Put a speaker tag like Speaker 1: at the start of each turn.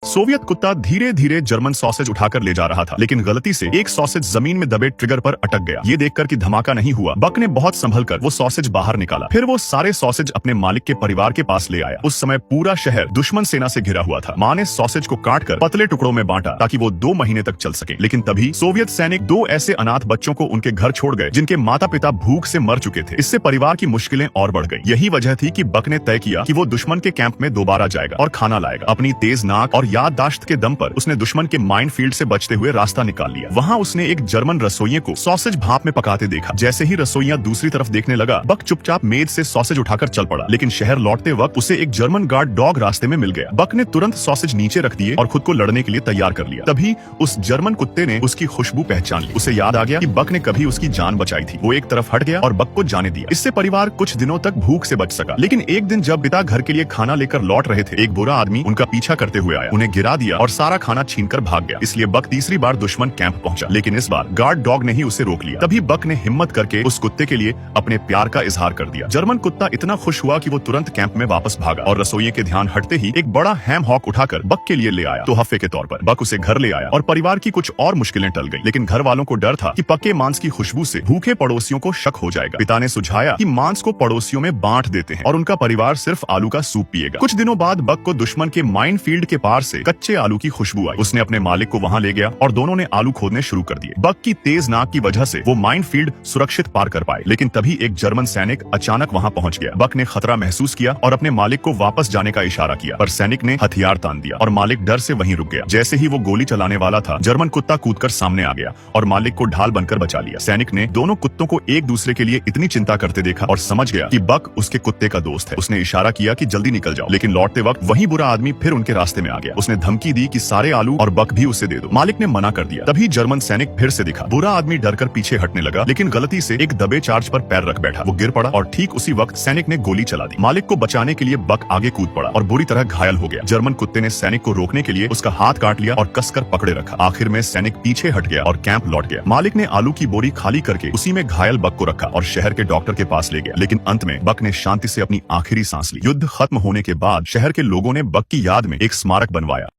Speaker 1: Soviet कुत्ता धीरे धीरे जर्मन सॉसेज उठाकर ले जा रहा था, लेकिन गलती से एक सॉसेज जमीन में दबे ट्रिगर पर अटक गया। ये देखकर कि धमाका नहीं हुआ, बक ने बहुत संभल कर वो सॉसेज बाहर निकाला। फिर वो सारे सॉसेज अपने मालिक के परिवार के पास ले आया। उस समय पूरा शहर दुश्मन सेना से घिरा हुआ था। माँ ने सॉसेज को काटकर पतले टुकड़ों में बांटा ताकि वो 2 महीने तक चल सके। लेकिन तभी सोवियत सैनिक 2 ऐसे अनाथ बच्चों को उनके घर छोड़ गए जिनके माता पिता भूख से मर चुके थे। इससे परिवार की मुश्किलें और बढ़ गई। यही वजह थी कि बक ने तय किया कि वो दुश्मन के कैंप में दोबारा जाएगा और खाना लाएगा। अपनी तेज नाक और याददाश्त के दम पर उसने दुश्मन के माइनफील्ड से बचते हुए रास्ता निकाल लिया। वहाँ उसने एक जर्मन रसोइये को सॉसेज भाप में पकाते देखा। जैसे ही रसोइया दूसरी तरफ देखने लगा, बक चुपचाप मेज से सॉसेज उठाकर चल पड़ा। लेकिन शहर लौटते वक्त उसे एक जर्मन गार्ड डॉग रास्ते में मिल गया। बक ने तुरंत सॉसेज नीचे रख दिए और खुद को लड़ने के लिए तैयार कर लिया। तभी उस जर्मन कुत्ते ने उसकी खुशबू पहचान ली। उसे याद आ गया कि बक ने कभी उसकी जान बचाई थी। वो एक तरफ हट गया और बक को जाने दिया। इससे परिवार कुछ दिनों तक भूख से बच सका। लेकिन एक दिन जब पिता घर के लिए खाना लेकर लौट रहे थे, एक बुरा आदमी उनका पीछा करते हुए आया, उन्हें गिरा दिया और सारा खाना छीनकर भाग गया। इसलिए बक तीसरी बार दुश्मन कैंप पहुंचा, लेकिन इस बार गार्ड डॉग ने ही उसे रोक लिया। तभी बक ने हिम्मत करके उस कुत्ते के लिए अपने प्यार का इजहार कर दिया। जर्मन कुत्ता इतना खुश हुआ कि वो तुरंत कैंप में वापस भागा और रसोइये के ध्यान हटते ही एक बड़ा हैम हॉक उठाकर बक के लिए ले आया। तोहफे के तौर पर बक उसे घर ले आया और परिवार की कुछ और मुश्किलें टल गई। लेकिन घर वालों को डर था कि पके मांस की खुशबू से भूखे पड़ोसियों को शक हो जाएगा। पिता ने सुझाया कि मांस को पड़ोसियों में बांट देते हैं और उनका परिवार सिर्फ आलू का सूप पिएगा। कुछ दिनों बाद बक को दुश्मन के माइन फील्ड के पार से कच्चे आलू की खुशबू आई। उसने अपने मालिक को वहां ले गया और दोनों ने आलू खोदने शुरू कर दिए। बक की तेज नाक की वजह से वो माइन फील्ड सुरक्षित पार कर पाए। लेकिन तभी एक जर्मन सैनिक अचानक वहां पहुंच गया। बक ने खतरा महसूस किया और अपने मालिक को वापस जाने का इशारा किया, पर सैनिक ने हथियार तान दिया और मालिक डर से वहीं रुक गया। जैसे ही वो गोली चलाने वाला था, जर्मन कुत्ता कूदकर सामने आ गया और मालिक को ढाल बनकर बचा लिया। सैनिक ने दोनों कुत्तों को एक दूसरे के लिए इतनी चिंता करते देखा और समझ गया कि बक उसके कुत्ते का दोस्त है। उसने इशारा किया कि जल्दी निकल जाओ, लेकिन लौटते वक्त वही बुरा आदमी फिर उनके रास्ते में आ गया। उसने धमकी दी कि सारे आलू और बक भी उसे दे दो। मालिक ने मना कर दिया। तभी जर्मन सैनिक फिर से दिखा। बुरा आदमी डरकर पीछे हटने लगा, लेकिन गलती से एक दबे चार्ज पर पैर रख बैठा। वो गिर पड़ा और ठीक उसी वक्त सैनिक ने गोली चला दी। मालिक को बचाने के लिए बक आगे कूद पड़ा और बुरी तरह घायल हो गया। जर्मन कुत्ते ने सैनिक को रोकने के लिए उसका हाथ काट लिया और कसकर पकड़े रखा। आखिर में सैनिक पीछे हट गया और कैंप लौट गया। मालिक ने आलू की बोरी खाली करके उसी में घायल बक को रखा और शहर के डॉक्टर के पास ले गया। लेकिन अंत में बक ने शांति से अपनी आखिरी सांस ली। युद्ध खत्म होने के बाद शहर के लोगों ने बक की याद में एक स्मारक बनवाया।